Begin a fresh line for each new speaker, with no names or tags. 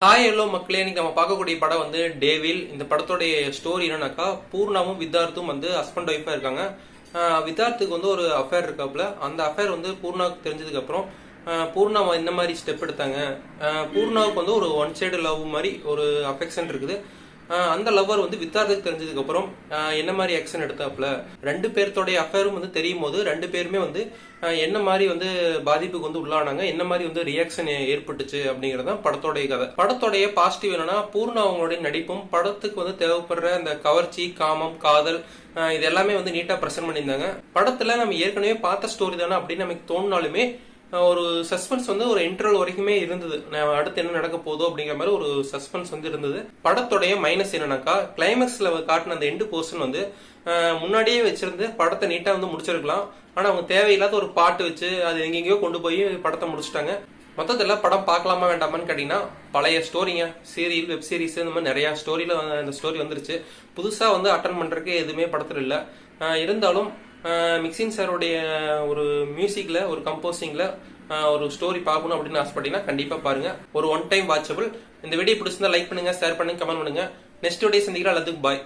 Hi hello மக்களே, இன்னைக்கு நம்ம பார்க்கக்கூடிய படம் வந்து டேவில். இந்த படத்தோடைய ஸ்டோரி என்னன்னாக்கா, பூர்ணாவும் வித்தார்த்தும் வந்து ஹஸ்பண்ட் ஒய்ஃபா இருக்காங்க. வித்தார்த்துக்கு வந்து ஒரு அஃபேர் இருக்காப்புல. அந்த அஃபேர் வந்து பூர்ணாவுக்கு தெரிஞ்சதுக்கு அப்புறம் பூர்ணா இந்த மாதிரி ஸ்டெப் எடுத்தாங்க. பூர்ணாவுக்கு வந்து ஒரு ஒன் சைடு லவ் மாதிரி ஒரு அஃபெக்ஷன் இருக்குது. அந்த லவ்வர் வந்து வித்தார்த்துக்கு தெரிஞ்சதுக்கு அப்புறம் என்ன மாதிரி ஆக்ஷன் எடுத்தாப்புல, ரெண்டு பேர்த்தோடைய அஃபேரும் வந்து தெரியும் போது ரெண்டு பேருமே வந்து என்ன மாதிரி வந்து பாதிப்புக்கு வந்து உள்ளானாங்க, என்ன மாதிரி வந்து ரியாக்ஷன் ஏற்பட்டுச்சு அப்படிங்கறத படத்தோடைய கதை. படத்தோடைய பாசிட்டிவ் என்னன்னா, பூர்ணா அவங்களுடைய நடிப்பும் படத்துக்கு வந்து தேவைப்படுற அந்த கவர்ச்சி, காமம், காதல் இது எல்லாமே வந்து நீட்டா பிரசன்ட் பண்ணியிருந்தாங்க. படத்துல நம்ம ஏற்கனவே பார்த்த ஸ்டோரி தானே அப்படின்னு நமக்கு தோணினாலுமே ஒரு சஸ்பென்ஸ் வந்து ஒரு இன்டர்வல் வரைக்குமே இருந்தது. அடுத்து என்ன நடக்க போதோ அப்படிங்கிற மாதிரி ஒரு சஸ்பென்ஸ் வந்து இருந்தது. படத்தோடைய மைனஸ் என்னன்னாக்கா, கிளைமேக்ஸ்ல காட்டின அந்த எண்டு போர்ஷன் வந்து முன்னாடியே வச்சிருந்து படத்தை நீட்டா வந்து முடிச்சிருக்கலாம். ஆனா அவங்க தேவையில்லாத ஒரு பாட்டு வச்சு அது எங்கெங்கயோ கொண்டு போய் படத்தை முடிச்சுட்டாங்க. மொத்தத்துல படம் பார்க்கலாமா வேண்டாமான்னு கேட்டீங்கன்னா, பழைய ஸ்டோரிங்க, சீரியல், வெப் சீரிஸ் இந்த மாதிரி நிறைய ஸ்டோரியில இந்த ஸ்டோரி வந்துருச்சு. புதுசா வந்து அட்டன் பண்றதுக்கு எதுவுமே படத்துல இல்ல. இருந்தாலும் மிக்சின் சாரோடைய ஒரு மியூசிக்ல, ஒரு கம்போசிங்ல ஒரு ஸ்டோரி பார்க்கணும் அப்படின்னு ஆசைப்பட்டீங்கன்னா கண்டிப்பா பாருங்க. ஒரு ஒன் டைம் வாட்சபிள். இந்த வீடியோ பிடிச்சிருந்தா லைக் பண்ணுங்க, ஷேர் பண்ணுங்க, கமெண்ட் பண்ணுங்க. நெக்ஸ்ட் வீடியோ சந்திக்கிறேன். எல்லாத்துக்கும் பாய்.